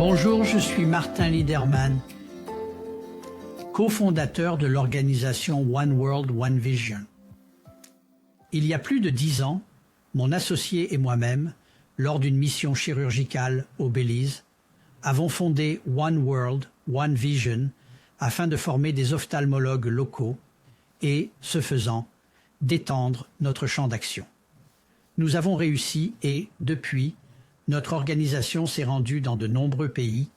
Bonjour, je suis Martin Liederman, cofondateur de l'organisation One World, One Vision. Il y a plus de 10 ans, mon associé et moi-même, lors d'une mission chirurgicale au Belize, avons fondé One World, One Vision afin de former des ophtalmologues locaux et, ce faisant, d'étendre notre champ d'action. Nous avons réussi et, depuis, notre organisation s'est rendue dans de nombreux pays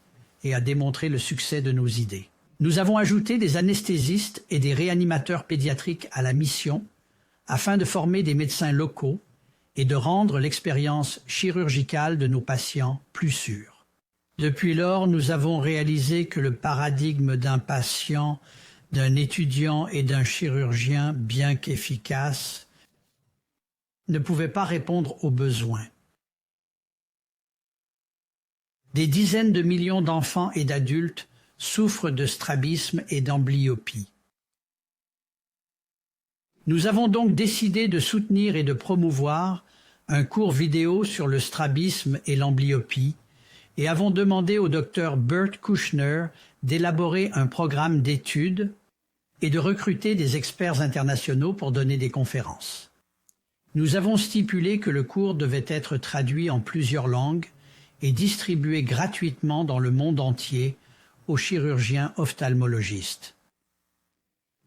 et a démontré le succès de nos idées. Nous avons ajouté des anesthésistes et des réanimateurs pédiatriques à la mission afin de former des médecins locaux et de rendre l'expérience chirurgicale de nos patients plus sûre. Depuis lors, nous avons réalisé que le paradigme d'un patient, d'un étudiant et d'un chirurgien, bien qu'efficace, ne pouvait pas répondre aux besoins. Des dizaines de millions d'enfants et d'adultes souffrent de strabisme et d'amblyopie. Nous avons donc décidé de soutenir et de promouvoir un cours vidéo sur le strabisme et l'amblyopie et avons demandé au docteur Bert Kouchner d'élaborer un programme d'études et de recruter des experts internationaux pour donner des conférences. Nous avons stipulé que le cours devait être traduit en plusieurs langues et distribué gratuitement dans le monde entier aux chirurgiens ophtalmologistes.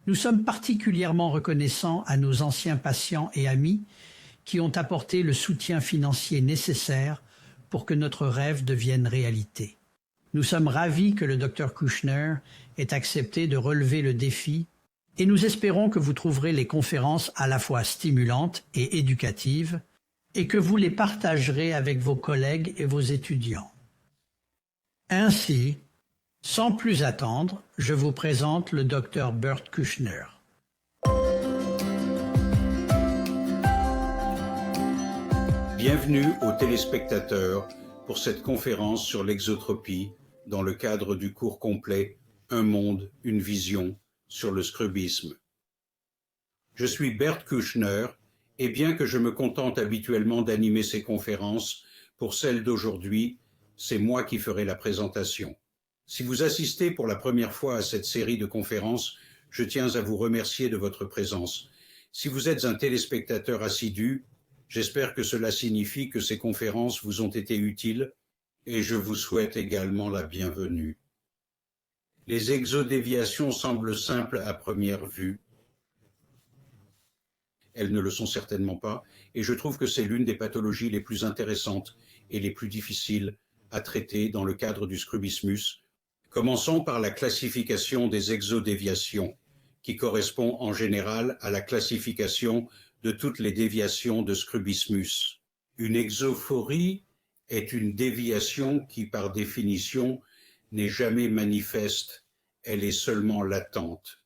Nous sommes particulièrement reconnaissants à nos anciens patients et amis qui ont apporté le soutien financier nécessaire pour que notre rêve devienne réalité. Nous sommes ravis que le Dr Kouchner ait accepté de relever le défi et nous espérons que vous trouverez les conférences à la fois stimulantes et éducatives et que vous les partagerez avec vos collègues et vos étudiants. Ainsi, sans plus attendre, je vous présente le Dr Bert Kouchner. Bienvenue aux téléspectateurs pour cette conférence sur l'exotropie dans le cadre du cours complet « Un monde, une vision » sur le scrubisme. Je suis Bert Kouchner et bien que je me contente habituellement d'animer ces conférences, pour celle d'aujourd'hui, c'est moi qui ferai la présentation. Si vous assistez pour la première fois à cette série de conférences, je tiens à vous remercier de votre présence. Si vous êtes un téléspectateur assidu, j'espère que cela signifie que ces conférences vous ont été utiles et je vous souhaite également la bienvenue. Les exodéviations semblent simples à première vue. Elles ne le sont certainement pas, et je trouve que c'est l'une des pathologies les plus intéressantes et les plus difficiles à traiter dans le cadre du scrubismus. Commençons par la classification des exodéviations, qui correspond en général à la classification de toutes les déviations de scrubismus. Une exophorie est une déviation qui, par définition, n'est jamais manifeste, elle est seulement latente.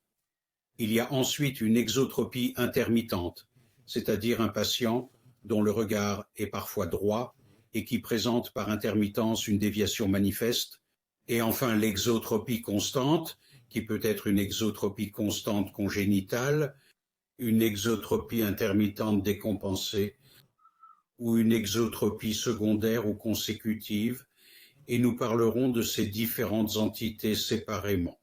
Il y a ensuite une exotropie intermittente, c'est-à-dire un patient dont le regard est parfois droit et qui présente par intermittence une déviation manifeste, et enfin l'exotropie constante, qui peut être une exotropie constante congénitale, une exotropie intermittente décompensée, ou une exotropie secondaire ou consécutive, et nous parlerons de ces différentes entités séparément.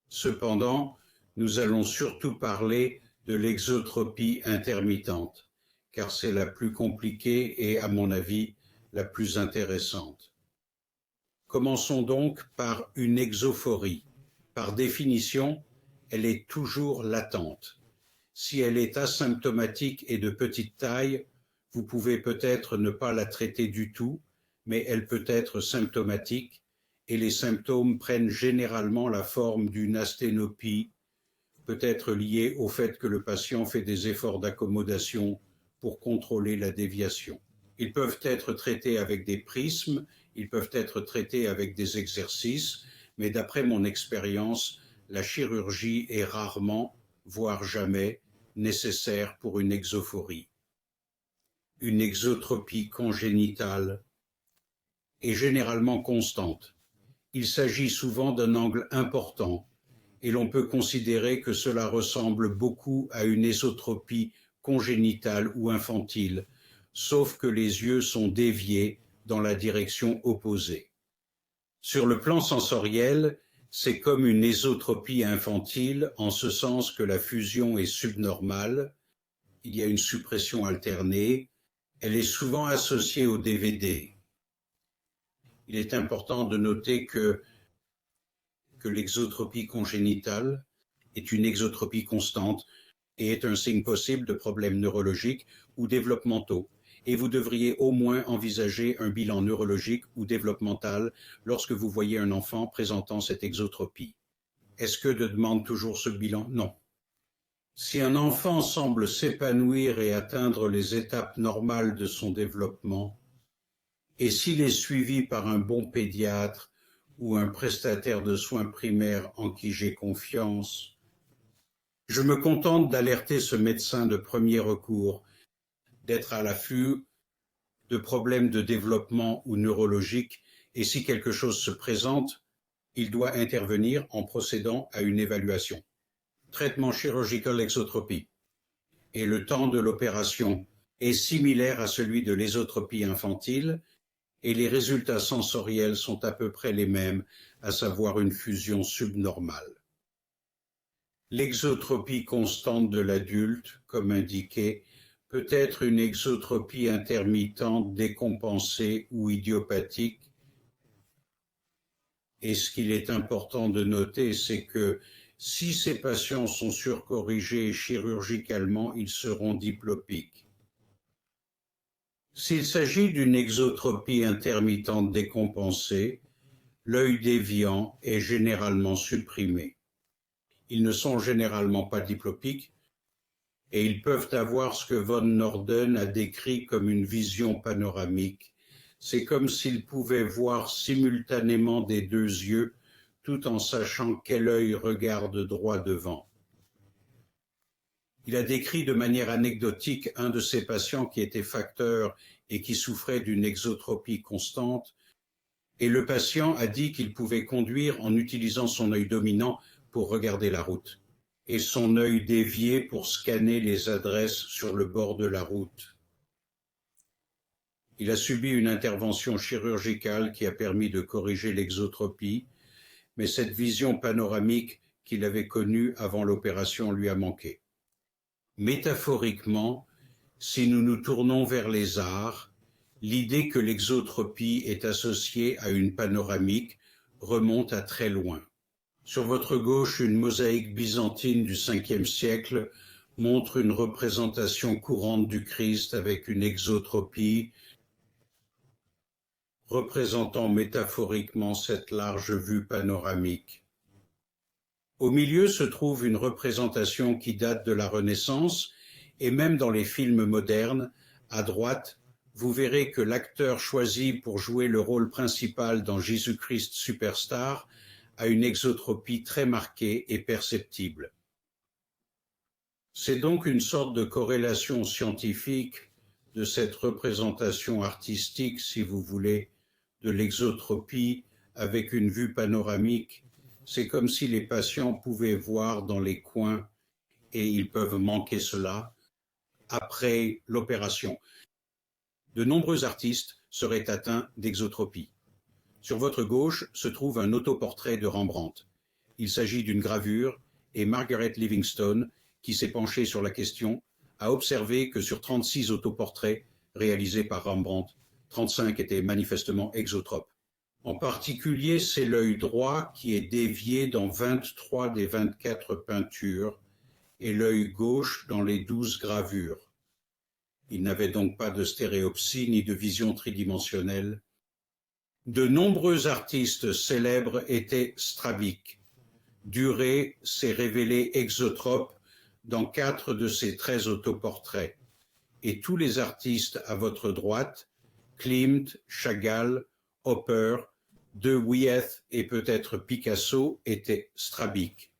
Cependant, nous allons surtout parler de l'exotropie intermittente, car c'est la plus compliquée et, à mon avis, la plus intéressante. Commençons donc par une exophorie. Par définition, elle est toujours latente. Si elle est asymptomatique et de petite taille, vous pouvez peut-être ne pas la traiter du tout, mais elle peut être symptomatique et les symptômes prennent généralement la forme d'une asthénopie, peut-être liée au fait que le patient fait des efforts d'accommodation pour contrôler la déviation. Ils peuvent être traités avec des prismes, ils peuvent être traités avec des exercices, mais d'après mon expérience, la chirurgie est rarement, voire jamais, nécessaire pour une exophorie. Une exotropie congénitale est généralement constante. Il s'agit souvent d'un angle important et l'on peut considérer que cela ressemble beaucoup à une ésotropie congénitale ou infantile, sauf que les yeux sont déviés dans la direction opposée. Sur le plan sensoriel, c'est comme une ésotropie infantile en ce sens que la fusion est subnormale, il y a une suppression alternée, elle est souvent associée au DVD. Il est important de noter que l'exotropie congénitale est une exotropie constante et est un signe possible de problèmes neurologiques ou développementaux. Et vous devriez au moins envisager un bilan neurologique ou développemental lorsque vous voyez un enfant présentant cette exotropie. Est-ce que de demande toujours ce bilan? Non. Si un enfant semble s'épanouir et atteindre les étapes normales de son développement, et s'il est suivi par un bon pédiatre ou un prestataire de soins primaires en qui j'ai confiance, je me contente d'alerter ce médecin de premier recours, d'être à l'affût de problèmes de développement ou neurologiques, et si quelque chose se présente, il doit intervenir en procédant à une évaluation. Traitement chirurgical exotropie. Et le temps de l'opération est similaire à celui de l'ésotropie infantile, et les résultats sensoriels sont à peu près les mêmes, à savoir une fusion subnormale. L'exotropie constante de l'adulte, comme indiqué, peut être une exotropie intermittente décompensée ou idiopathique. Et ce qu'il est important de noter, c'est que si ces patients sont surcorrigés chirurgicalement, ils seront diplopiques. S'il s'agit d'une exotropie intermittente décompensée, l'œil déviant est généralement supprimé. Ils ne sont généralement pas diplopiques et ils peuvent avoir ce que von Norden a décrit comme une vision panoramique. C'est comme s'ils pouvaient voir simultanément des deux yeux tout en sachant quel œil regarde droit devant. Il a décrit de manière anecdotique un de ses patients qui était facteur et qui souffrait d'une exotropie constante, et le patient a dit qu'il pouvait conduire en utilisant son œil dominant pour regarder la route, et son œil dévié pour scanner les adresses sur le bord de la route. Il a subi une intervention chirurgicale qui a permis de corriger l'exotropie, mais cette vision panoramique qu'il avait connue avant l'opération lui a manqué. Métaphoriquement, si nous nous tournons vers les arts, l'idée que l'exotropie est associée à une panoramique remonte à très loin. Sur votre gauche, une mosaïque byzantine du Ve siècle montre une représentation courante du Christ avec une exotropie, représentant métaphoriquement cette large vue panoramique. Au milieu se trouve une représentation qui date de la Renaissance, et même dans les films modernes, à droite, vous verrez que l'acteur choisi pour jouer le rôle principal dans Jésus-Christ Superstar a une exotropie très marquée et perceptible. C'est donc une sorte de corrélation scientifique de cette représentation artistique, si vous voulez, de l'exotropie avec une vue panoramique. C'est comme si les patients pouvaient voir dans les coins, et ils peuvent manquer cela, après l'opération. De nombreux artistes seraient atteints d'exotropie. Sur votre gauche se trouve un autoportrait de Rembrandt. Il s'agit d'une gravure et Margaret Livingstone, qui s'est penchée sur la question, a observé que sur 36 autoportraits réalisés par Rembrandt, 35 étaient manifestement exotropes. En particulier, c'est l'œil droit qui est dévié dans 23 des 24 peintures et l'œil gauche dans les 12 gravures. Il n'avait donc pas de stéréopsie ni de vision tridimensionnelle. De nombreux artistes célèbres étaient strabiques. Durer s'est révélé exotrope dans 4 de ses 13 autoportraits. Et tous les artistes à votre droite, Klimt, Chagall, Hopper, De Wyeth et peut-être Picasso, étaient strabiques.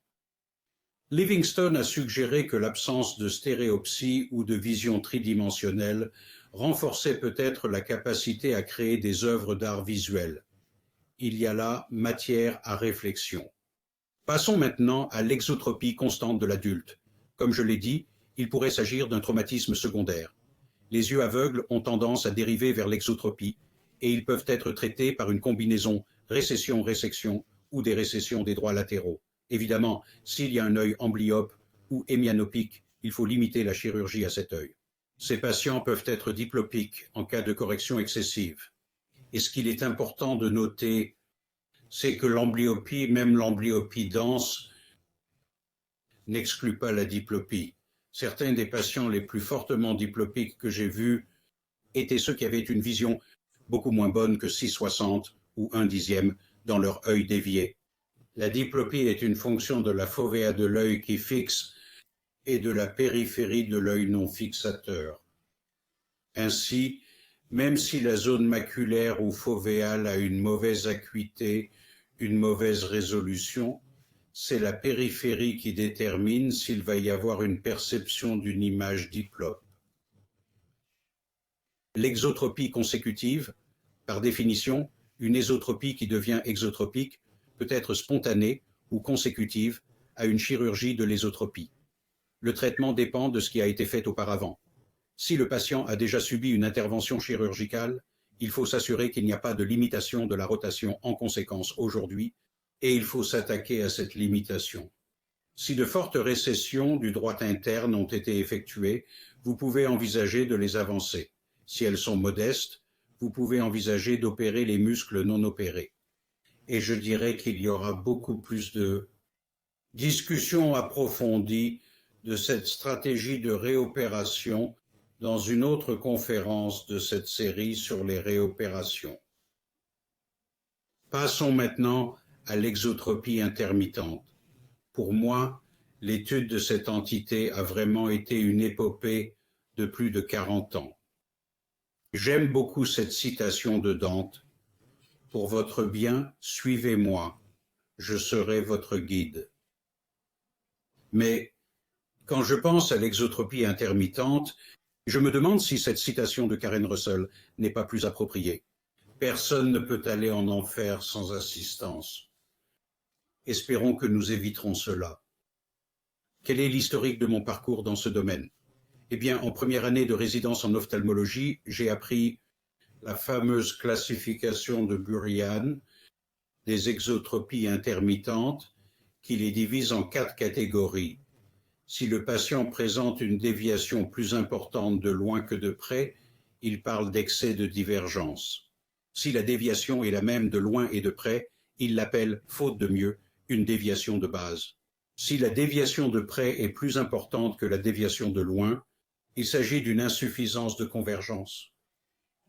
Livingstone a suggéré que l'absence de stéréopsie ou de vision tridimensionnelle renforçait peut-être la capacité à créer des œuvres d'art visuel. Il y a là matière à réflexion. Passons maintenant à l'exotropie constante de l'adulte. Comme je l'ai dit, il pourrait s'agir d'un traumatisme secondaire. Les yeux aveugles ont tendance à dériver vers l'exotropie et ils peuvent être traités par une combinaison récession, résection ou des récessions des droits latéraux. Évidemment, s'il y a un œil amblyope ou hémianopique, il faut limiter la chirurgie à cet œil. Ces patients peuvent être diplopiques en cas de correction excessive. Et ce qu'il est important de noter, c'est que l'amblyopie, même l'amblyopie dense, n'exclut pas la diplopie. Certains des patients les plus fortement diplopiques que j'ai vus étaient ceux qui avaient une vision beaucoup moins bonne que 6,60 ou 1/10 dans leur œil dévié. La diplopie est une fonction de la fovea de l'œil qui fixe et de la périphérie de l'œil non fixateur. Ainsi, même si la zone maculaire ou fovéale a une mauvaise acuité, une mauvaise résolution, c'est la périphérie qui détermine s'il va y avoir une perception d'une image diplope. L'exotropie consécutive, par définition, une ésotropie qui devient exotropique, peut être spontanée ou consécutive à une chirurgie de l'ésotropie. Le traitement dépend de ce qui a été fait auparavant. Si le patient a déjà subi une intervention chirurgicale, il faut s'assurer qu'il n'y a pas de limitation de la rotation en conséquence aujourd'hui, et il faut s'attaquer à cette limitation. Si de fortes récessions du droit interne ont été effectuées, vous pouvez envisager de les avancer. Si elles sont modestes, vous pouvez envisager d'opérer les muscles non opérés. Et je dirais qu'il y aura beaucoup plus de discussions approfondies de cette stratégie de réopération dans une autre conférence de cette série sur les réopérations. Passons maintenant à l'exotropie intermittente. Pour moi, l'étude de cette entité a vraiment été une épopée de plus de 40 ans. J'aime beaucoup cette citation de Dante. « Pour votre bien, suivez-moi, je serai votre guide. » Mais quand je pense à l'exotropie intermittente, je me demande si cette citation de Karen Russell n'est pas plus appropriée. Personne ne peut aller en enfer sans assistance. Espérons que nous éviterons cela. Quel est l'historique de mon parcours dans ce domaine? Eh bien, en première année de résidence en ophtalmologie, j'ai appris la fameuse classification de Burian des exotropies intermittentes qui les divise en 4 catégories. Si le patient présente une déviation plus importante de loin que de près, il parle d'excès de divergence. Si la déviation est la même de loin et de près, il l'appelle, faute de mieux, une déviation de base. Si la déviation de près est plus importante que la déviation de loin, il s'agit d'une insuffisance de convergence.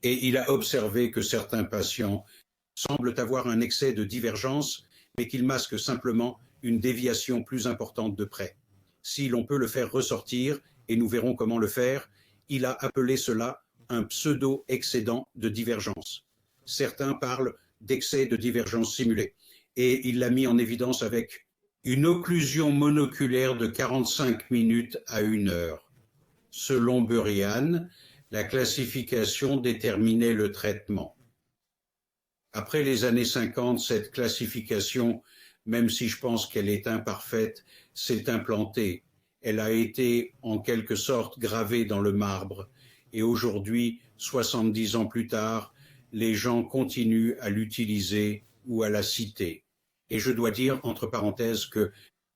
Et il a observé que certains patients semblent avoir un excès de divergence, mais qu'ils masquent simplement une déviation plus importante de près. Si l'on peut le faire ressortir, et nous verrons comment le faire, il a appelé cela un pseudo-excédent de divergence. Certains parlent d'excès de divergence simulée, et il l'a mis en évidence avec une occlusion monoculaire de 45 minutes à 1 heure. Selon Burian, la classification déterminait le traitement. Après les années 50, cette classification, même si je pense qu'elle est imparfaite, s'est implantée. Elle a été en quelque sorte gravée dans le marbre. Et aujourd'hui, 70 ans plus tard, les gens continuent à l'utiliser ou à la citer. Et je dois dire, entre parenthèses, que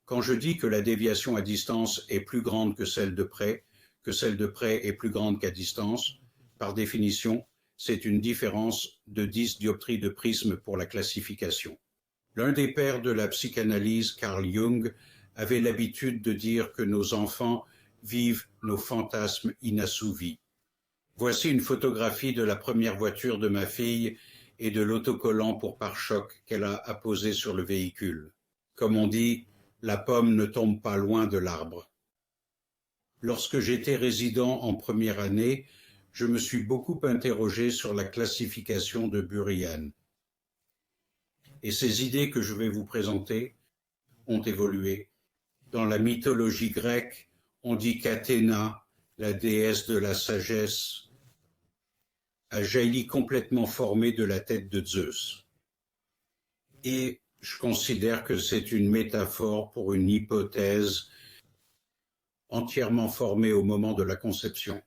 quand je dis que la déviation à distance est plus grande que celle de près est plus grande qu'à distance, par définition, c'est une différence de 10 dioptries de prisme pour la classification. L'un des pères de la psychanalyse, Carl Jung, avait l'habitude de dire que nos enfants vivent nos fantasmes inassouvis. Voici une photographie de la première voiture de ma fille et de l'autocollant pour pare-choc qu'elle a apposé sur le véhicule. Comme on dit, la pomme ne tombe pas loin de l'arbre. Lorsque j'étais résident en première année, je me suis beaucoup interrogé sur la classification de Burian. Et ces idées que je vais vous présenter ont évolué. Dans la mythologie grecque, on dit qu'Athéna, la déesse de la sagesse, a jailli complètement formée de la tête de Zeus. Et je considère que c'est une métaphore pour une hypothèse entièrement formée au moment de la conception.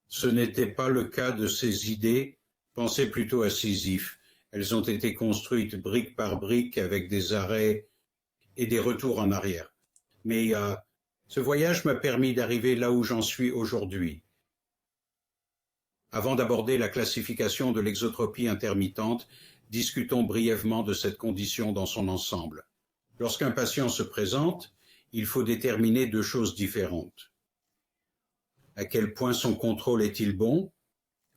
Ce n'était pas le cas de ces idées, pensez plutôt à Sisyphe. Elles ont été construites brique par brique avec des arrêts et des retours en arrière. Mais ce voyage m'a permis d'arriver là où j'en suis aujourd'hui. Avant d'aborder la classification de l'exotropie intermittente, discutons brièvement de cette condition dans son ensemble. Lorsqu'un patient se présente, il faut déterminer deux choses différentes. À quel point son contrôle est-il bon,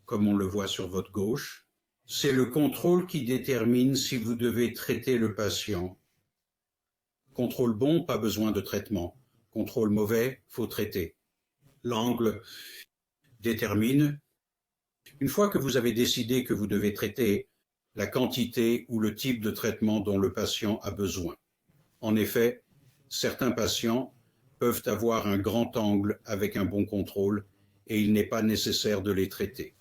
comme on le voit sur votre gauche? C'est le contrôle qui détermine si vous devez traiter le patient. Contrôle bon, pas besoin de traitement. Contrôle mauvais, faut traiter. L'angle détermine, une fois que vous avez décidé que vous devez traiter, la quantité ou le type de traitement dont le patient a besoin. En effet, certains patients peuvent avoir un grand angle avec un bon contrôle et il n'est pas nécessaire de les traiter.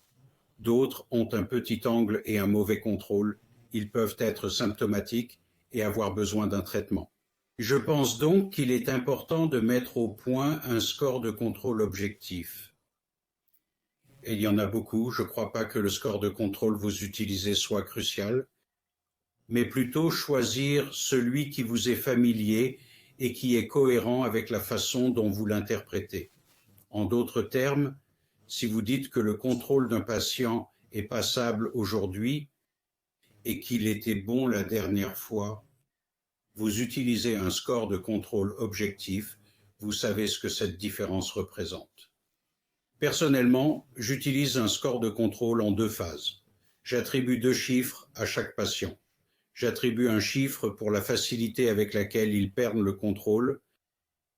D'autres ont un petit angle et un mauvais contrôle, ils peuvent être symptomatiques et avoir besoin d'un traitement. Je pense donc qu'il est important de mettre au point un score de contrôle objectif. Et il y en a beaucoup, je ne crois pas que le score de contrôle que vous utilisez soit crucial, mais plutôt choisir celui qui vous est familier et qui est cohérent avec la façon dont vous l'interprétez. En d'autres termes, si vous dites que le contrôle d'un patient est passable aujourd'hui et qu'il était bon la dernière fois, vous utilisez un score de contrôle objectif, vous savez ce que cette différence représente. Personnellement, j'utilise un score de contrôle en deux phases. J'attribue deux chiffres à chaque patient. J'attribue un chiffre pour la facilité avec laquelle ils perdent le contrôle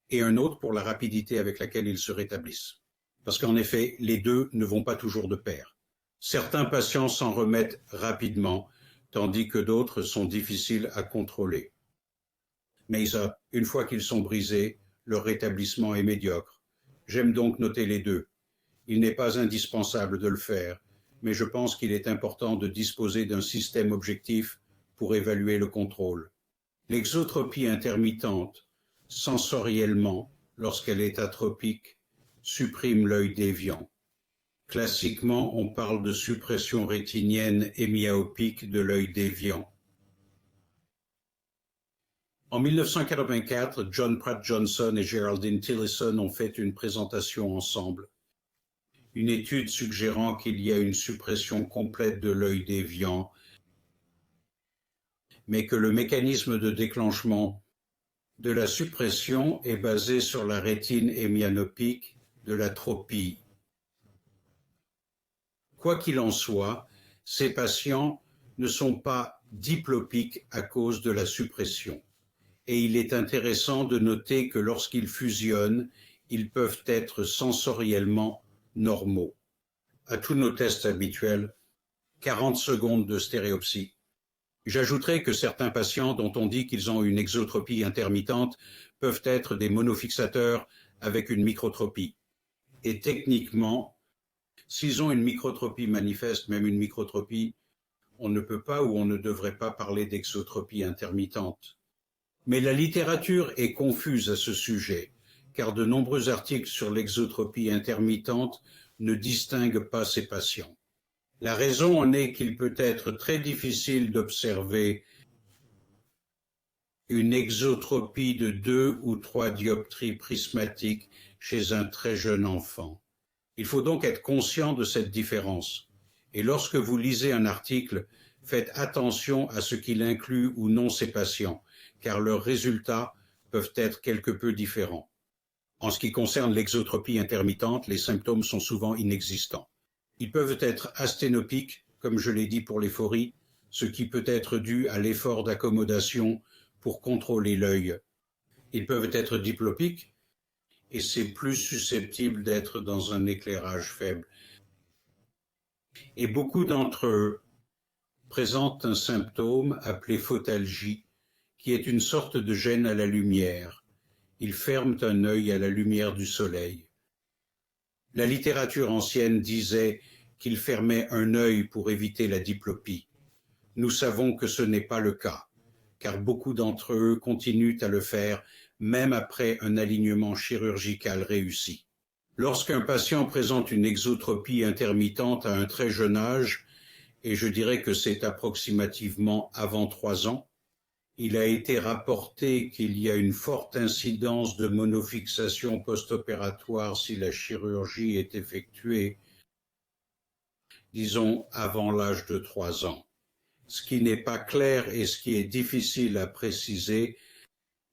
et un autre pour la rapidité avec laquelle ils se rétablissent. Parce qu'en effet, les deux ne vont pas toujours de pair. Certains patients s'en remettent rapidement, tandis que d'autres sont difficiles à contrôler. Mais une fois qu'ils sont brisés, leur rétablissement est médiocre. J'aime donc noter les deux. Il n'est pas indispensable de le faire, mais je pense qu'il est important de disposer d'un système objectif pour évaluer le contrôle. L'exotropie intermittente, sensoriellement, lorsqu'elle est atropique, supprime l'œil déviant. Classiquement, on parle de suppression rétinienne hémiopique de l'œil déviant. En 1984, John Pratt Johnson et Geraldine Tillison ont fait une présentation ensemble. Une étude suggérant qu'il y a une suppression complète de l'œil déviant, mais que le mécanisme de déclenchement de la suppression est basé sur la rétine hémianopique de l'atropie. Quoi qu'il en soit, ces patients ne sont pas diplopiques à cause de la suppression. Et il est intéressant de noter que lorsqu'ils fusionnent, ils peuvent être sensoriellement normaux. À tous nos tests habituels, 40 secondes de stéréopsie. J'ajouterai que certains patients dont on dit qu'ils ont une exotropie intermittente peuvent être des monofixateurs avec une microtropie. Et techniquement, s'ils ont une microtropie manifeste, même une microtropie, on ne peut pas ou on ne devrait pas parler d'exotropie intermittente. Mais la littérature est confuse à ce sujet, car de nombreux articles sur l'exotropie intermittente ne distinguent pas ces patients. La raison en est qu'il peut être très difficile d'observer une exotropie de 2 ou 3 dioptries prismatiques chez un très jeune enfant. Il faut donc être conscient de cette différence. Et lorsque vous lisez un article, faites attention à ce qu'il inclut ou non ces patients, car leurs résultats peuvent être quelque peu différents. En ce qui concerne l'exotropie intermittente, les symptômes sont souvent inexistants. Ils peuvent être asténopiques, comme je l'ai dit pour l'éphorie, ce qui peut être dû à l'effort d'accommodation pour contrôler l'œil. Ils peuvent être diplopiques, et c'est plus susceptible d'être dans un éclairage faible. Et beaucoup d'entre eux présentent un symptôme appelé photalgie, qui est une sorte de gêne à la lumière. Ils ferment un œil à la lumière du soleil. La littérature ancienne disait qu'ils fermaient un œil pour éviter la diplopie. Nous savons que ce n'est pas le cas, car beaucoup d'entre eux continuent à le faire même après un alignement chirurgical réussi. Lorsqu'un patient présente une exotropie intermittente à un très jeune âge, et je dirais que c'est approximativement avant 3 ans. Il a été rapporté qu'il y a une forte incidence de monofixation post-opératoire si la chirurgie est effectuée, disons, avant l'âge de 3 ans. Ce qui n'est pas clair et ce qui est difficile à préciser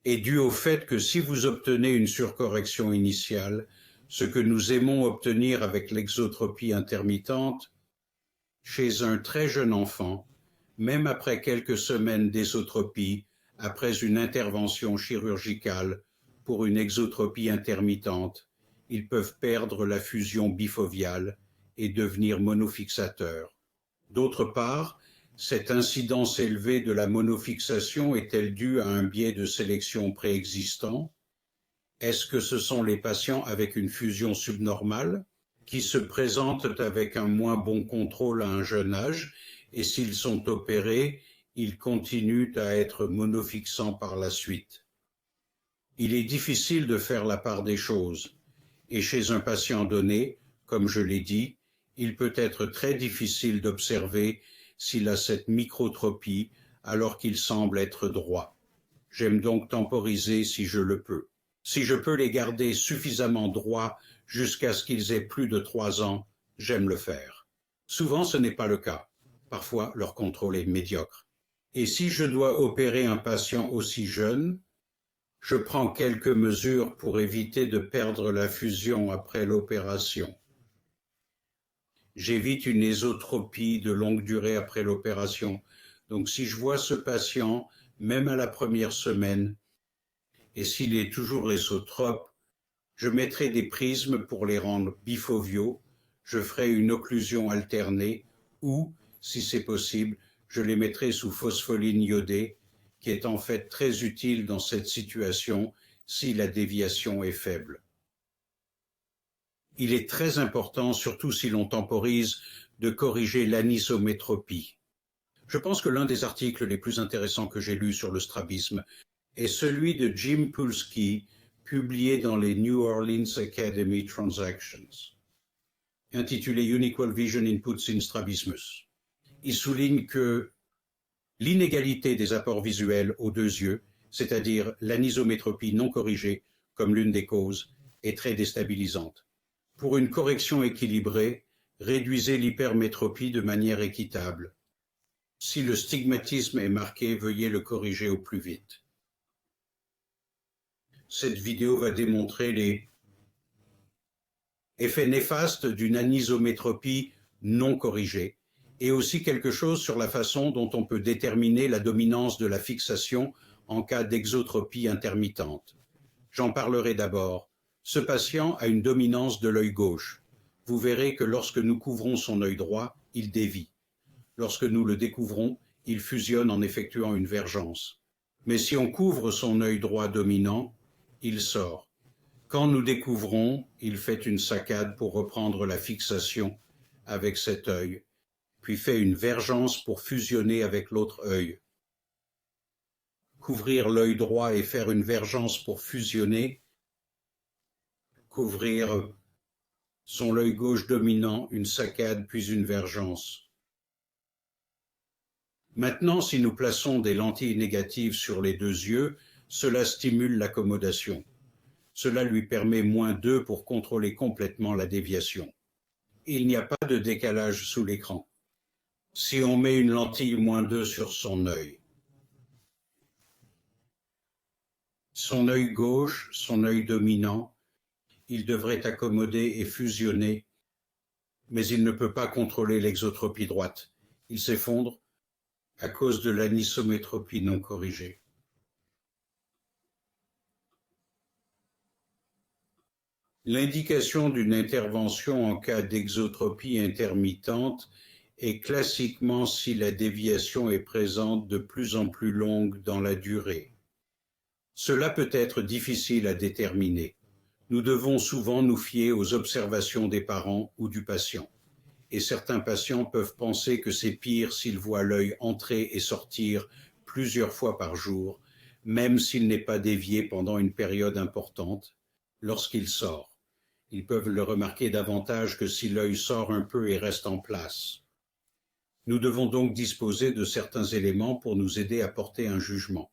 est dû au fait que si vous obtenez une surcorrection initiale, ce que nous aimons obtenir avec l'exotropie intermittente, chez un très jeune enfant, même après quelques semaines d'ésotropie, après une intervention chirurgicale pour une exotropie intermittente, ils peuvent perdre la fusion bifoviale et devenir monofixateurs. D'autre part, cette incidence élevée de la monofixation est-elle due à un biais de sélection préexistant? Est-ce que ce sont les patients avec une fusion subnormale qui se présentent avec un moins bon contrôle à un jeune âge et s'ils sont opérés, ils continuent à être monofixants par la suite? Il est difficile de faire la part des choses et chez un patient donné, comme je l'ai dit, il peut être très difficile d'observer s'il a cette microtropie alors qu'il semble être droit. J'aime donc temporiser si je le peux. Si je peux les garder suffisamment droits jusqu'à ce qu'ils aient plus de 3 ans, j'aime le faire. Souvent, ce n'est pas le cas. Parfois, leur contrôle est médiocre. Et si je dois opérer un patient aussi jeune, je prends quelques mesures pour éviter de perdre la fusion après l'opération. J'évite une ésotropie de longue durée après l'opération. Donc, si je vois ce patient, même à la première semaine, et s'il est toujours ésotrope, je mettrai des prismes pour les rendre bifoviaux, je ferai une occlusion alternée ou, si c'est possible, je les mettrai sous phospholine iodée, qui est en fait très utile dans cette situation si la déviation est faible. Il est très important, surtout si l'on temporise, de corriger l'anisométropie. Je pense que l'un des articles les plus intéressants que j'ai lus sur le strabisme est celui de Jim Pulski, publié dans les New Orleans Academy Transactions, intitulé Unequal Vision Inputs in Strabismus. Il souligne que l'inégalité des apports visuels aux deux yeux, c'est-à-dire l'anisométropie non corrigée comme l'une des causes, est très déstabilisante. Pour une correction équilibrée, réduisez l'hypermétropie de manière équitable. Si le stigmatisme est marqué, veuillez le corriger au plus vite. Cette vidéo va démontrer les effets néfastes d'une anisométropie non corrigée et aussi quelque chose sur la façon dont on peut déterminer la dominance de la fixation en cas d'exotropie intermittente. J'en parlerai d'abord. Ce patient a une dominance de l'œil gauche. Vous verrez que lorsque nous couvrons son œil droit, il dévie. Lorsque nous le découvrons, il fusionne en effectuant une vergence. Mais si on couvre son œil droit dominant, il sort. Quand nous découvrons, il fait une saccade pour reprendre la fixation avec cet œil, puis fait une vergence pour fusionner avec l'autre œil. Couvrir l'œil droit et faire une vergence pour fusionner, couvrir son œil gauche dominant, une saccade puis une vergence. Maintenant, si nous plaçons des lentilles négatives sur les deux yeux, cela stimule l'accommodation. Cela lui permet -2 pour contrôler complètement la déviation. Il n'y a pas de décalage sous l'écran. Si on met une lentille -2 sur son œil, son œil gauche, son œil dominant, il devrait accommoder et fusionner, mais il ne peut pas contrôler l'exotropie droite. Il s'effondre à cause de l'anisométropie non corrigée. L'indication d'une intervention en cas d'exotropie intermittente est classiquement si la déviation est présente de plus en plus longue dans la durée. Cela peut être difficile à déterminer. Nous devons souvent nous fier aux observations des parents ou du patient. Et certains patients peuvent penser que c'est pire s'ils voient l'œil entrer et sortir plusieurs fois par jour, même s'il n'est pas dévié pendant une période importante, lorsqu'il sort. Ils peuvent le remarquer davantage que si l'œil sort un peu et reste en place. Nous devons donc disposer de certains éléments pour nous aider à porter un jugement.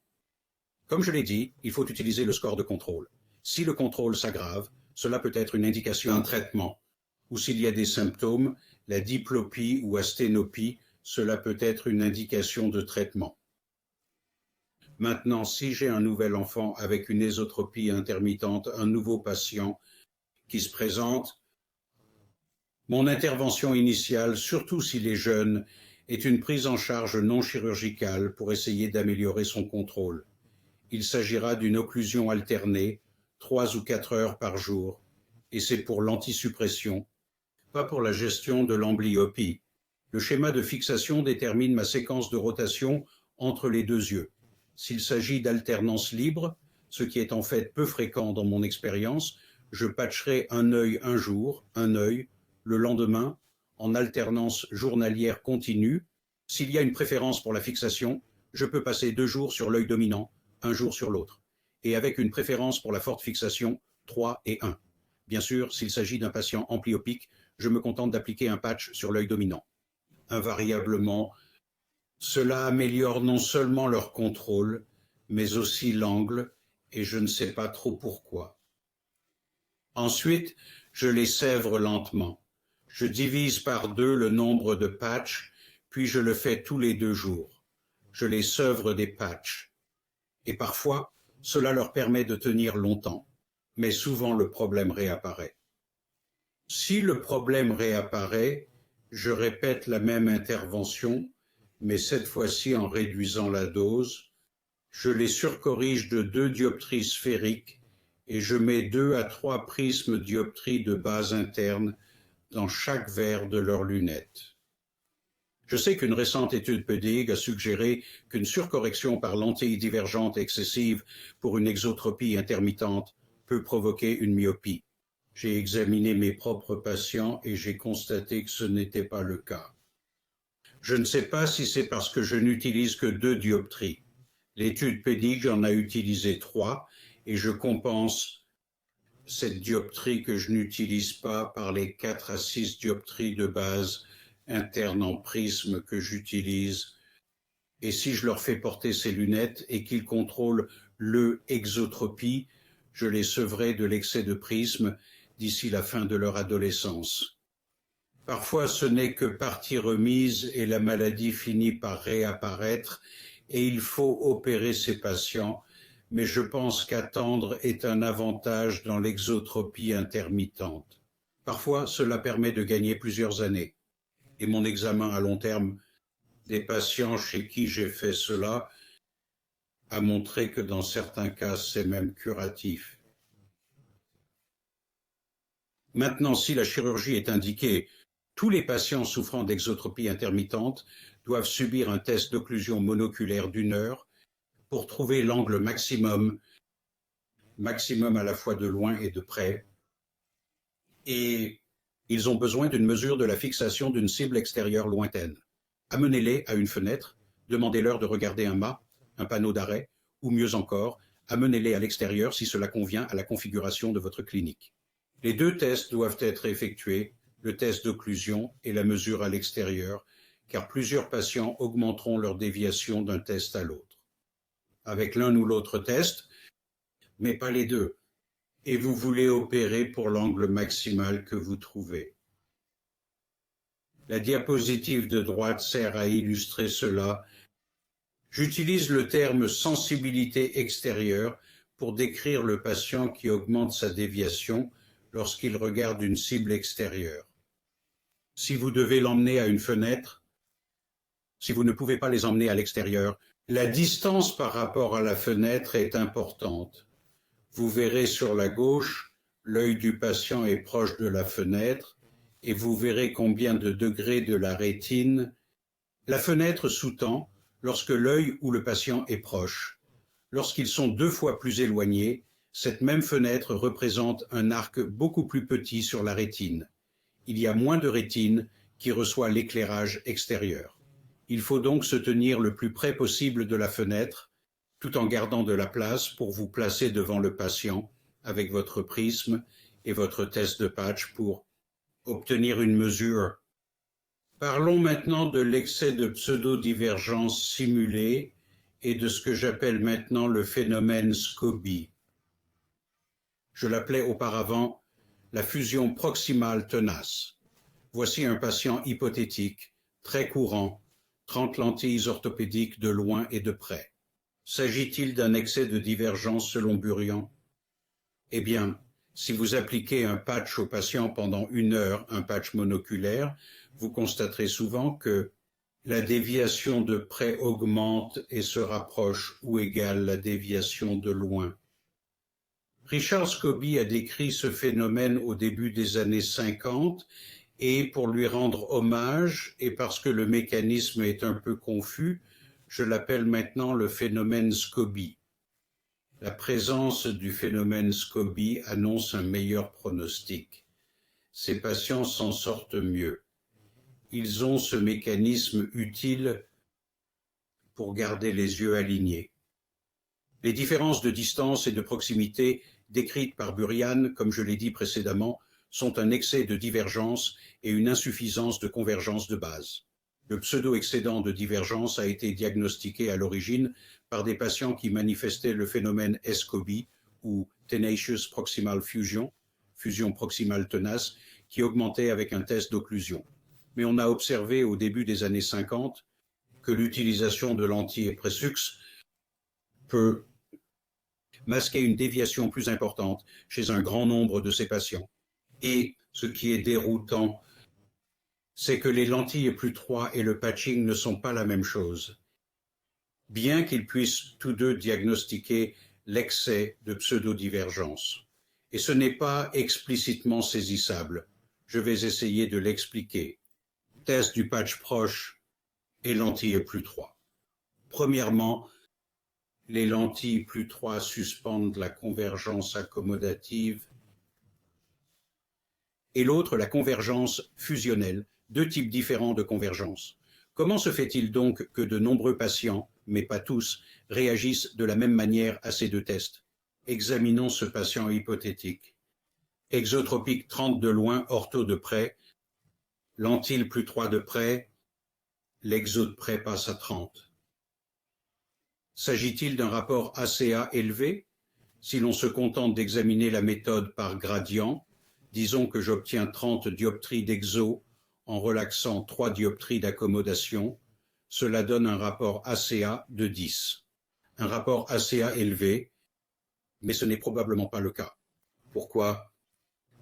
Comme je l'ai dit, il faut utiliser le score de contrôle. Si le contrôle s'aggrave, cela peut être une indication d'un traitement. Ou s'il y a des symptômes, la diplopie ou asténopie, cela peut être une indication de traitement. Maintenant, si j'ai un nouvel enfant avec une ésotropie intermittente, un nouveau patient qui se présente, mon intervention initiale, surtout s'il est jeune, est une prise en charge non chirurgicale pour essayer d'améliorer son contrôle. Il s'agira d'une occlusion alternée, 3 ou 4 heures par jour, et c'est pour l'antisuppression, pas pour la gestion de l'amblyopie. Le schéma de fixation détermine ma séquence de rotation entre les deux yeux. S'il s'agit d'alternance libre, ce qui est en fait peu fréquent dans mon expérience, je patcherai un œil un jour, un œil, le lendemain, en alternance journalière continue. S'il y a une préférence pour la fixation, je peux passer 2 jours sur l'œil dominant, un jour sur l'autre. Et avec une préférence pour la forte fixation, 3 et 1. Bien sûr, s'il s'agit d'un patient amblyopique, je me contente d'appliquer un patch sur l'œil dominant. Invariablement, cela améliore non seulement leur contrôle, mais aussi l'angle, et je ne sais pas trop pourquoi. Ensuite, je les sèvre lentement. Je divise par 2 le nombre de patchs, puis je le fais tous les 2 jours. Je les sèvre des patchs. Et parfois, cela leur permet de tenir longtemps, mais souvent le problème réapparaît. Si le problème réapparaît, je répète la même intervention, mais cette fois-ci en réduisant la dose. Je les surcorrige de 2 dioptries sphériques et je mets 2 à 3 prismes dioptries de base interne dans chaque verre de leurs lunettes. Je sais qu'une récente étude PEDIG a suggéré qu'une surcorrection par lentille divergente excessive pour une exotropie intermittente peut provoquer une myopie. J'ai examiné mes propres patients et j'ai constaté que ce n'était pas le cas. Je ne sais pas si c'est parce que je n'utilise que 2 dioptries. L'étude PEDIG en a utilisé 3 et je compense cette dioptrie que je n'utilise pas par les 4 à 6 dioptries de base interne en prisme que j'utilise. Et si je leur fais porter ces lunettes et qu'ils contrôlent l'exotropie, je les sevrerai de l'excès de prisme d'ici la fin de leur adolescence. Parfois, ce n'est que partie remise et la maladie finit par réapparaître et il faut opérer ces patients, mais je pense qu'attendre est un avantage dans l'exotropie intermittente. Parfois, cela permet de gagner plusieurs années. Et mon examen à long terme des patients chez qui j'ai fait cela a montré que dans certains cas, c'est même curatif. Maintenant, si la chirurgie est indiquée, tous les patients souffrant d'exotropie intermittente doivent subir un test d'occlusion monoculaire d'1 heure pour trouver l'angle maximum à la fois de loin et de près. Et ils ont besoin d'une mesure de la fixation d'une cible extérieure lointaine. Amenez-les à une fenêtre, demandez-leur de regarder un mât, un panneau d'arrêt, ou mieux encore, amenez-les à l'extérieur si cela convient à la configuration de votre clinique. Les 2 tests doivent être effectués, le test d'occlusion et la mesure à l'extérieur, car plusieurs patients augmenteront leur déviation d'un test à l'autre. Avec l'un ou l'autre test, mais pas les 2. Et vous voulez opérer pour l'angle maximal que vous trouvez. La diapositive de droite sert à illustrer cela. J'utilise le terme sensibilité extérieure pour décrire le patient qui augmente sa déviation lorsqu'il regarde une cible extérieure. Si vous devez l'emmener à une fenêtre, si vous ne pouvez pas les emmener à l'extérieur, la distance par rapport à la fenêtre est importante. Vous verrez sur la gauche, l'œil du patient est proche de la fenêtre et vous verrez combien de degrés de la rétine. La fenêtre sous-tend lorsque l'œil ou le patient est proche. Lorsqu'ils sont 2 fois plus éloignés, cette même fenêtre représente un arc beaucoup plus petit sur la rétine. Il y a moins de rétine qui reçoit l'éclairage extérieur. Il faut donc se tenir le plus près possible de la fenêtre, tout en gardant de la place pour vous placer devant le patient avec votre prisme et votre test de patch pour obtenir une mesure Parlons maintenant de l'excès de pseudo-divergence simulée et de ce que j'appelle maintenant le phénomène SCOBY. Je l'appelais auparavant la fusion proximale tenace. Voici un patient hypothétique, très courant, 30 lentilles orthopédiques de loin et de près. S'agit-il d'un excès de divergence selon Burian? Eh bien, si vous appliquez un patch au patient pendant 1 heure, un patch monoculaire, vous constaterez souvent que la déviation de près augmente et se rapproche ou égale la déviation de loin. Richard Scobie a décrit ce phénomène au début des années 50 et pour lui rendre hommage et parce que le mécanisme est un peu confus, je l'appelle maintenant le phénomène Scobie. La présence du phénomène Scobie annonce un meilleur pronostic. Ces patients s'en sortent mieux. Ils ont ce mécanisme utile pour garder les yeux alignés. Les différences de distance et de proximité décrites par Burian, comme je l'ai dit précédemment, sont un excès de divergence et une insuffisance de convergence de base. Le pseudo-excédent de divergence a été diagnostiqué à l'origine par des patients qui manifestaient le phénomène SCOBY ou Tenacious Proximal Fusion, fusion proximale tenace, qui augmentait avec un test d'occlusion. Mais on a observé au début des années 50 que l'utilisation de lentilles et Pressux peut masquer une déviation plus importante chez un grand nombre de ces patients. Et ce qui est déroutant, c'est que les lentilles plus 3 et le patching ne sont pas la même chose. Bien qu'ils puissent tous deux diagnostiquer l'excès de pseudo-divergence. Et ce n'est pas explicitement saisissable. Je vais essayer de l'expliquer. Test du patch proche et lentilles plus 3. Premièrement, les lentilles plus 3 suspendent la convergence accommodative et l'autre la convergence fusionnelle, deux types différents de convergence. Comment se fait-il donc que de nombreux patients, mais pas tous, réagissent de la même manière à ces deux tests? Examinons ce patient hypothétique. Exotropique 30 de loin, ortho de près, lentille plus 3 de près, l'exo de près passe à 30. S'agit-il d'un rapport ACA élevé? Si l'on se contente d'examiner la méthode par gradient, disons que j'obtiens 30 dioptries d'exo en relaxant 3 dioptries d'accommodation, cela donne un rapport ACA de 10. Un rapport ACA élevé, mais ce n'est probablement pas le cas. Pourquoi?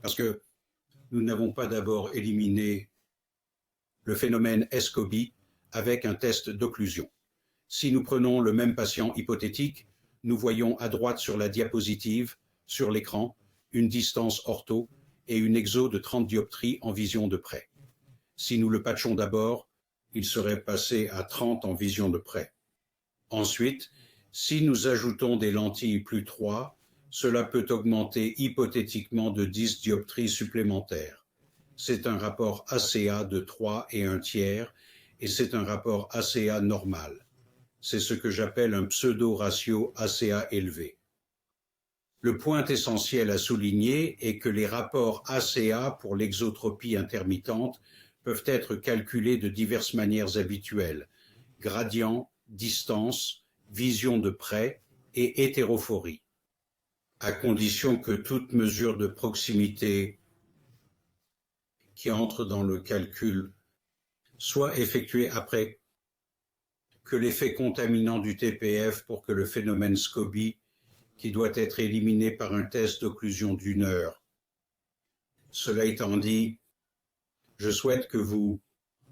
Parce que nous n'avons pas d'abord éliminé le phénomène SCOBY avec un test d'occlusion. Si nous prenons le même patient hypothétique, nous voyons à droite sur la diapositive, sur l'écran, une distance ortho et une exo de 30 dioptries en vision de près. Si nous le patchons d'abord, il serait passé à 30 en vision de près. Ensuite, si nous ajoutons des lentilles plus 3, cela peut augmenter hypothétiquement de 10 dioptries supplémentaires. C'est un rapport ACA de 3 et 1/3 et c'est un rapport ACA normal. C'est ce que j'appelle un pseudo-ratio ACA élevé. Le point essentiel à souligner est que les rapports ACA pour l'exotropie intermittente peuvent être calculés de diverses manières habituelles: gradient, distance, vision de près et hétérophorie, à condition que toute mesure de proximité qui entre dans le calcul soit effectuée après que l'effet contaminant du TPF pour que le phénomène SCOBY, qui doit être éliminé par un test d'occlusion d'1 heure. Cela étant dit, je souhaite que vous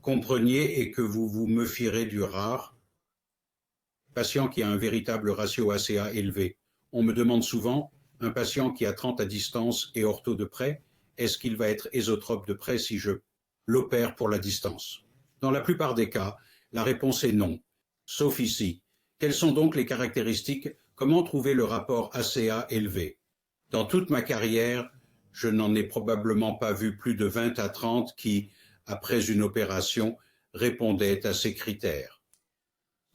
compreniez et que vous me fierez du rare patient qui a un véritable ratio ACA élevé. On me demande souvent, un patient qui a 30 à distance et ortho de près, est-ce qu'il va être ésotrope de près si je l'opère pour la distance? Dans la plupart des cas, la réponse est non, sauf ici. Quelles sont donc les caractéristiques? Comment trouver le rapport ACA élevé? Dans toute ma carrière, je n'en ai probablement pas vu plus de 20 à 30 qui, après une opération, répondaient à ces critères.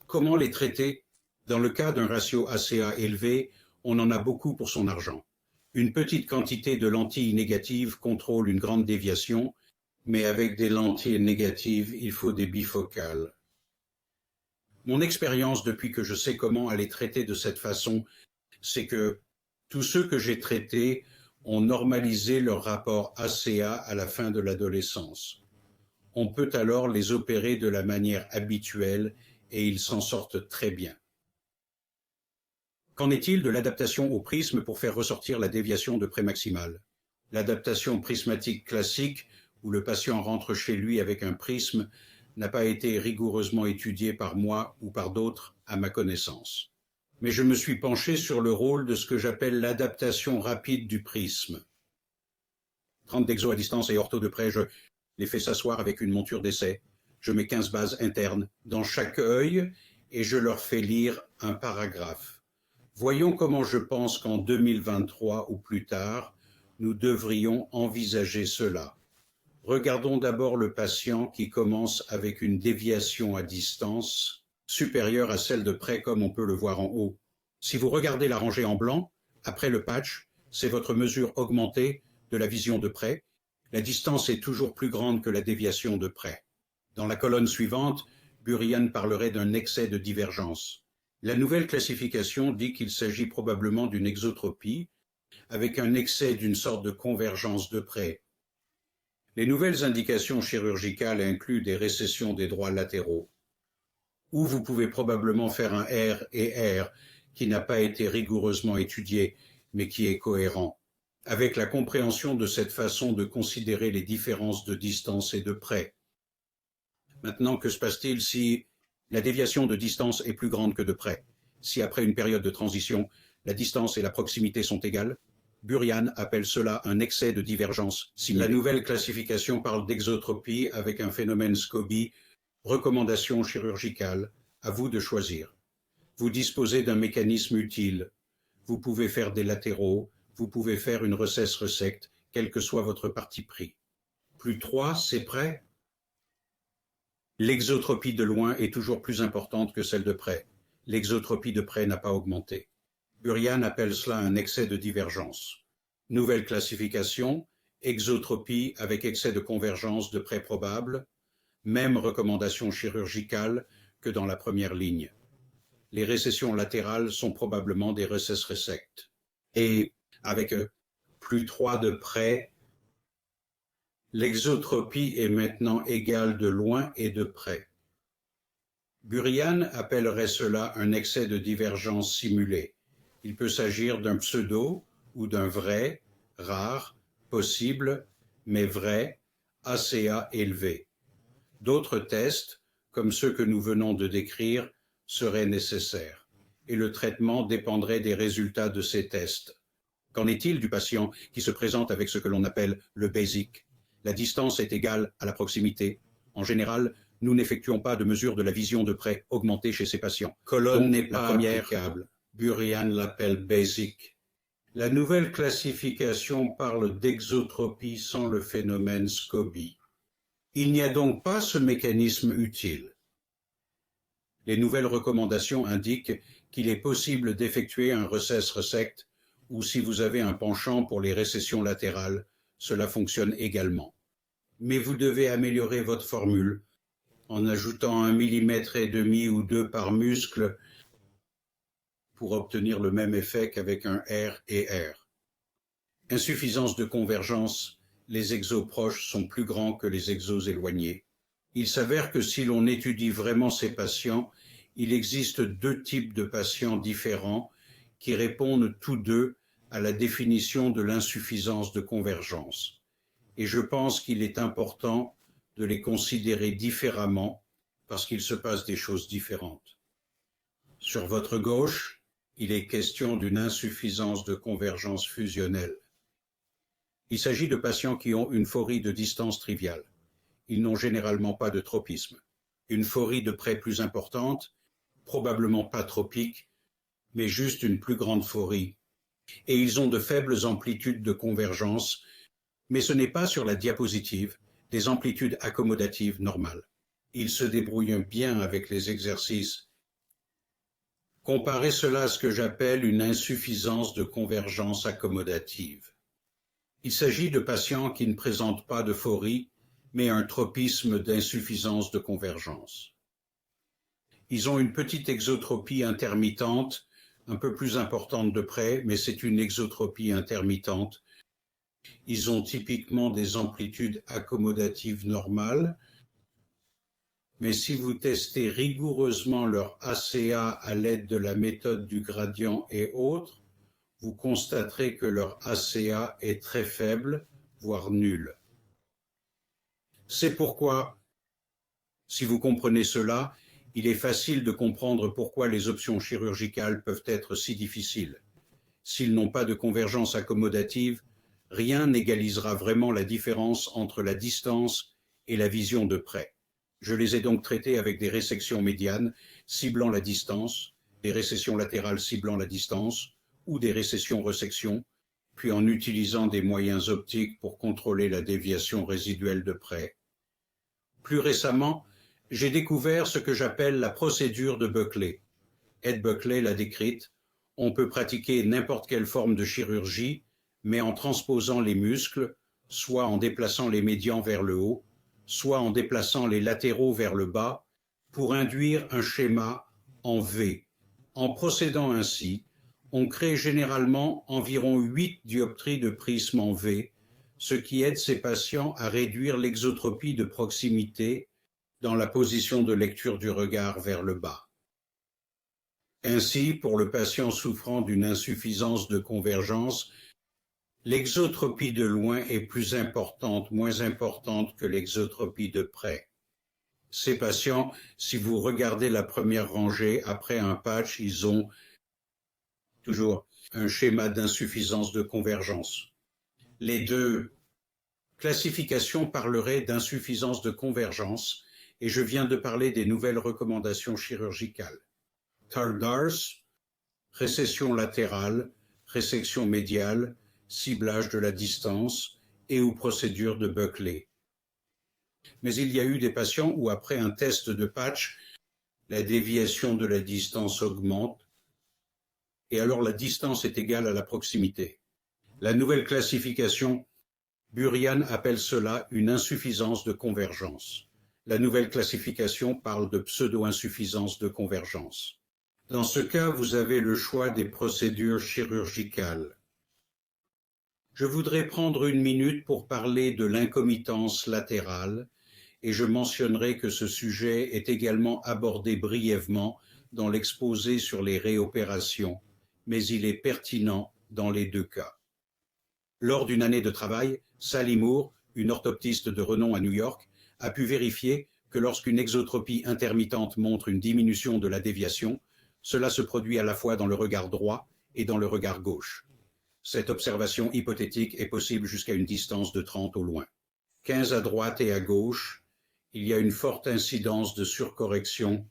Comment les traiter? Dans le cas d'un ratio ACA élevé, on en a beaucoup pour son argent. Une petite quantité de lentilles négatives contrôle une grande déviation mais avec des lentilles négatives, il faut des bifocales. Mon expérience depuis que je sais comment aller traiter de cette façon, c'est que tous ceux que j'ai traités ont normalisé leur rapport ACA à la fin de l'adolescence. On peut alors les opérer de la manière habituelle et ils s'en sortent très bien. Qu'en est-il de l'adaptation au prisme pour faire ressortir la déviation de prémaximale? L'adaptation prismatique classique, où le patient rentre chez lui avec un prisme, n'a pas été rigoureusement étudiée par moi ou par d'autres à ma connaissance. Mais je me suis penché sur le rôle de ce que j'appelle l'adaptation rapide du prisme. 30 d'exo à distance et ortho de près, je les fais s'asseoir avec une monture d'essai. Je mets 15 bases internes dans chaque œil et je leur fais lire un paragraphe. Voyons comment je pense qu'en 2023 ou plus tard, nous devrions envisager cela. Regardons d'abord le patient qui commence avec une déviation à distance supérieure à celle de près comme on peut le voir en haut. Si vous regardez la rangée en blanc, après le patch, c'est votre mesure augmentée de la vision de près. La distance est toujours plus grande que la déviation de près. Dans la colonne suivante, Burian parlerait d'un excès de divergence. La nouvelle classification dit qu'il s'agit probablement d'une exotropie, avec un excès d'une sorte de convergence de près. Les nouvelles indications chirurgicales incluent des récessions des droits latéraux, où vous pouvez probablement faire un R et R qui n'a pas été rigoureusement étudié, mais qui est cohérent, avec la compréhension de cette façon de considérer les différences de distance et de près. Maintenant, que se passe-t-il si la déviation de distance est plus grande que de près? Si après une période de transition, la distance et la proximité sont égales, Burian appelle cela un excès de divergence simulée. La nouvelle classification parle d'exotropie avec un phénomène SCOBY. Recommandation chirurgicale, à vous de choisir. Vous disposez d'un mécanisme utile. Vous pouvez faire des latéraux, vous pouvez faire une recesse resecte, quel que soit votre parti pris. Plus 3, c'est près? L'exotropie de loin est toujours plus importante que celle de près. L'exotropie de près n'a pas augmenté. Burian appelle cela un excès de divergence. Nouvelle classification, exotropie avec excès de convergence de près probable, même recommandation chirurgicale que dans la première ligne. Les récessions latérales sont probablement des recesses resectes. Et avec plus 3 de près, l'exotropie est maintenant égale de loin et de près. Burian appellerait cela un excès de divergence simulée. Il peut s'agir d'un pseudo ou d'un vrai, rare, possible, mais vrai, ACA élevé. D'autres tests, comme ceux que nous venons de décrire, seraient nécessaires, et le traitement dépendrait des résultats de ces tests. Qu'en est-il du patient qui se présente avec ce que l'on appelle le basic? La distance est égale à la proximité. En général, nous n'effectuons pas de mesure de la vision de près augmentée chez ces patients. Colonne n'est pas applicable. Burian l'appelle basic. La nouvelle classification parle d'exotropie sans le phénomène SCOBY. Il n'y a donc pas ce mécanisme utile. Les nouvelles recommandations indiquent qu'il est possible d'effectuer un recess resect ou si vous avez un penchant pour les récessions latérales, cela fonctionne également. Mais vous devez améliorer votre formule en ajoutant 1,5 mm ou 2 par muscle pour obtenir le même effet qu'avec un R et R. Insuffisance de convergence, les exos proches sont plus grands que les exos éloignés. Il s'avère que si l'on étudie vraiment ces patients, il existe 2 types de patients différents qui répondent tous deux à la définition de l'insuffisance de convergence. Et je pense qu'il est important de les considérer différemment parce qu'il se passe des choses différentes. Sur votre gauche, il est question d'une insuffisance de convergence fusionnelle. Il s'agit de patients qui ont une phorie de distance triviale. Ils n'ont généralement pas de tropisme. Une phorie de près plus importante, probablement pas tropique, mais juste une plus grande phorie. Et ils ont de faibles amplitudes de convergence, mais ce n'est pas sur la diapositive des amplitudes accommodatives normales. Ils se débrouillent bien avec les exercices. Comparez cela à ce que j'appelle une insuffisance de convergence accommodative. Il s'agit de patients qui ne présentent pas de phorie, mais un tropisme d'insuffisance de convergence. Ils ont une petite exotropie intermittente, un peu plus importante de près, mais c'est une exotropie intermittente. Ils ont typiquement des amplitudes accommodatives normales, mais si vous testez rigoureusement leur ACA à l'aide de la méthode du gradient et autres, vous constaterez que leur ACA est très faible, voire nul. C'est pourquoi, si vous comprenez cela, il est facile de comprendre pourquoi les options chirurgicales peuvent être si difficiles. S'ils n'ont pas de convergence accommodative, rien n'égalisera vraiment la différence entre la distance et la vision de près. Je les ai donc traités avec des résections médianes ciblant la distance, des récessions latérales ciblant la distance ou des récessions-resections, puis en utilisant des moyens optiques pour contrôler la déviation résiduelle de près. Plus récemment, j'ai découvert ce que j'appelle la procédure de Buckley. Ed Buckley l'a décrite. On peut pratiquer n'importe quelle forme de chirurgie, mais en transposant les muscles, soit en déplaçant les médians vers le haut, soit en déplaçant les latéraux vers le bas, pour induire un schéma en V. En procédant ainsi, on crée généralement environ 8 dioptries de prisme en V, ce qui aide ces patients à réduire l'exotropie de proximité dans la position de lecture du regard vers le bas. Ainsi, pour le patient souffrant d'une insuffisance de convergence, l'exotropie de loin est plus importante, moins importante que l'exotropie de près. Ces patients, si vous regardez la première rangée, après un patch, ils ont toujours un schéma d'insuffisance de convergence. Les deux classifications parleraient d'insuffisance de convergence et je viens de parler des nouvelles recommandations chirurgicales. TARDARS, récession latérale, résection médiale, ciblage de la distance et ou procédure de Buckley. Mais il y a eu des patients où après un test de patch, la déviation de la distance augmente et alors la distance est égale à la proximité. La nouvelle classification, Burian appelle cela une insuffisance de convergence. La nouvelle classification parle de pseudo-insuffisance de convergence. Dans ce cas, vous avez le choix des procédures chirurgicales. Je voudrais prendre une minute pour parler de l'incomitance latérale et je mentionnerai que ce sujet est également abordé brièvement dans l'exposé sur les réopérations, mais il est pertinent dans les deux cas. Lors d'une année de travail, Sally Moore, une orthoptiste de renom à New York, a pu vérifier que lorsqu'une exotropie intermittente montre une diminution de la déviation, cela se produit à la fois dans le regard droit et dans le regard gauche. Cette observation hypothétique est possible jusqu'à une distance de 30 au loin. 15 à droite et à gauche, il y a une forte incidence de surcorrection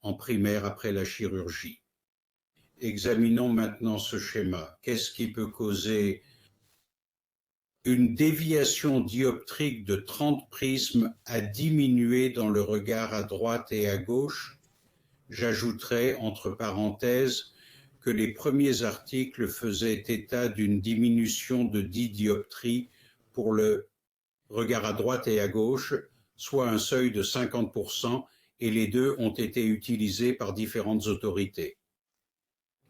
en primaire après la chirurgie. Examinons maintenant ce schéma. Qu'est-ce qui peut causer une déviation dioptrique de 30 prismes à diminuer dans le regard à droite et à gauche? J'ajouterai entre parenthèses que les premiers articles faisaient état d'une diminution de 10 dioptries pour le regard à droite et à gauche, soit un seuil de 50%, et les deux ont été utilisés par différentes autorités.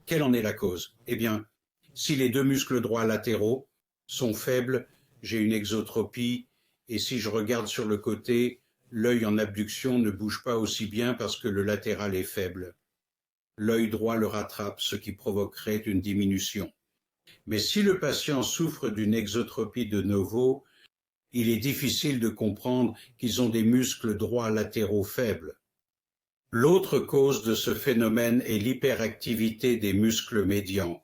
Quelle en est la cause? Eh bien, si les deux muscles droits latéraux sont faibles, j'ai une exotropie, et si je regarde sur le côté, l'œil en abduction ne bouge pas aussi bien parce que le latéral est faible. L'œil droit le rattrape, ce qui provoquerait une diminution. Mais si le patient souffre d'une exotropie de novo, il est difficile de comprendre qu'ils ont des muscles droits latéraux faibles. L'autre cause de ce phénomène est l'hyperactivité des muscles médians.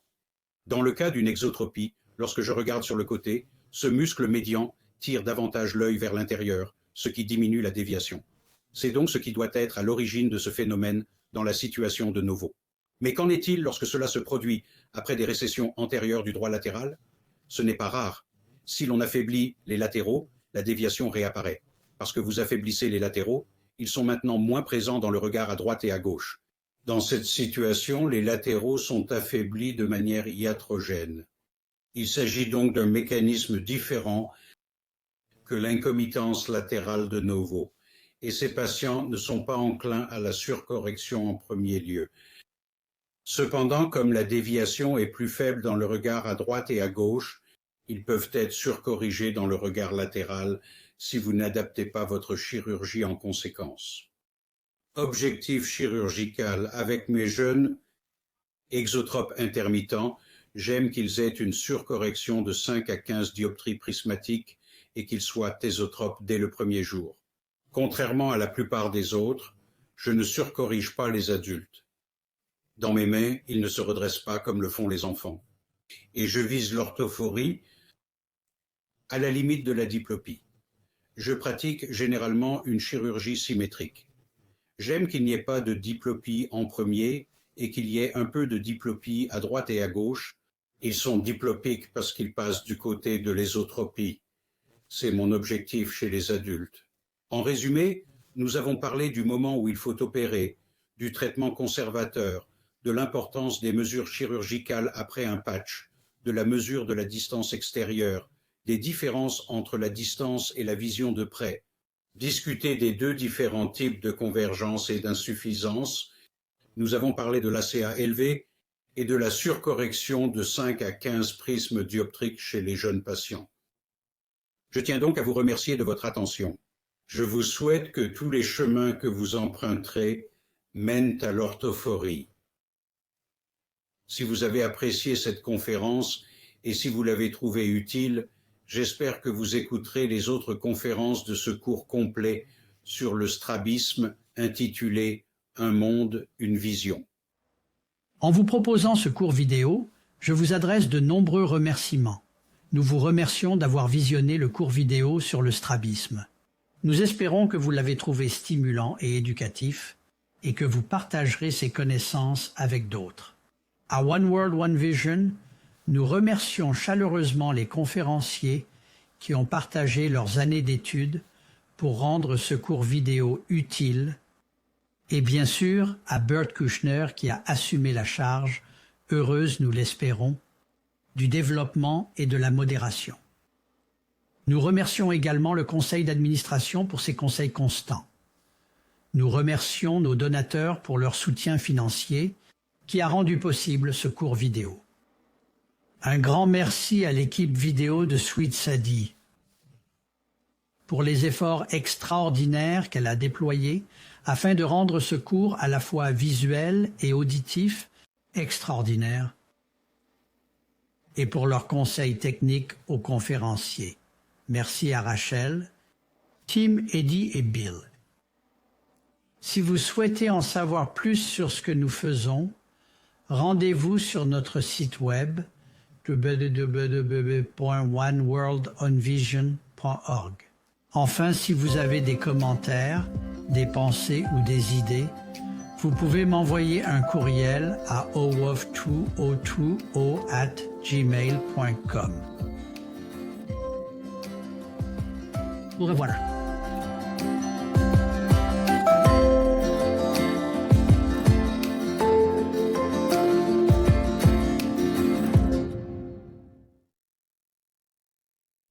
Dans le cas d'une exotropie, lorsque je regarde sur le côté, ce muscle médian tire davantage l'œil vers l'intérieur, ce qui diminue la déviation. C'est donc ce qui doit être à l'origine de ce phénomène dans la situation de novo. Mais qu'en est-il lorsque cela se produit après des récessions antérieures du droit latéral? Ce n'est pas rare. Si l'on affaiblit les latéraux, la déviation réapparaît. Parce que vous affaiblissez les latéraux, ils sont maintenant moins présents dans le regard à droite et à gauche. Dans cette situation, les latéraux sont affaiblis de manière iatrogène. Il s'agit donc d'un mécanisme différent que l'incomitance latérale de Novo, et ces patients ne sont pas enclins à la surcorrection en premier lieu. Cependant, comme la déviation est plus faible dans le regard à droite et à gauche, ils peuvent être surcorrigés dans le regard latéral si vous n'adaptez pas votre chirurgie en conséquence. Objectif chirurgical avec mes jeunes exotropes intermittents, j'aime qu'ils aient une surcorrection de 5 à 15 dioptries prismatiques et qu'ils soient tésotropes dès le premier jour. Contrairement à la plupart des autres, je ne surcorrige pas les adultes. Dans mes mains, ils ne se redressent pas comme le font les enfants. Et je vise l'orthophorie à la limite de la diplopie. Je pratique généralement une chirurgie symétrique. J'aime qu'il n'y ait pas de diplopie en premier et qu'il y ait un peu de diplopie à droite et à gauche. Ils sont diplopiques parce qu'ils passent du côté de l'ésotropie. C'est mon objectif chez les adultes. En résumé, nous avons parlé du moment où il faut opérer, du traitement conservateur, de l'importance des mesures chirurgicales après un patch, de la mesure de la distance extérieure, des différences entre la distance et la vision de près, discuter des deux différents types de convergence et d'insuffisance. Nous avons parlé de l'ACA élevé et de la surcorrection de 5 à 15 prismes dioptriques chez les jeunes patients. Je tiens donc à vous remercier de votre attention. Je vous souhaite que tous les chemins que vous emprunterez mènent à l'orthophorie. Si vous avez apprécié cette conférence et si vous l'avez trouvée utile, j'espère que vous écouterez les autres conférences de ce cours complet sur le strabisme intitulé « Un monde, une vision ». En vous proposant ce cours vidéo, je vous adresse de nombreux remerciements. Nous vous remercions d'avoir visionné le cours vidéo sur le strabisme. Nous espérons que vous l'avez trouvé stimulant et éducatif et que vous partagerez ces connaissances avec d'autres. À One World, One Vision, nous remercions chaleureusement les conférenciers qui ont partagé leurs années d'études pour rendre ce cours vidéo utile et bien sûr à Bert Kouchner qui a assumé la charge, heureuse nous l'espérons, du développement et de la modération. Nous remercions également le conseil d'administration pour ses conseils constants. Nous remercions nos donateurs pour leur soutien financier qui a rendu possible ce cours vidéo. Un grand merci à l'équipe vidéo de Sweet Sadie pour les efforts extraordinaires qu'elle a déployés afin de rendre ce cours à la fois visuel et auditif extraordinaire et pour leurs conseils techniques aux conférenciers. Merci à Rachel, Tim, Eddie et Bill. Si vous souhaitez en savoir plus sur ce que nous faisons, rendez-vous sur notre site web www.oneworldonvision.org. Enfin, si vous avez des commentaires, des pensées ou des idées, vous pouvez m'envoyer un courriel à owof2o2o@gmail.com. Au revoir.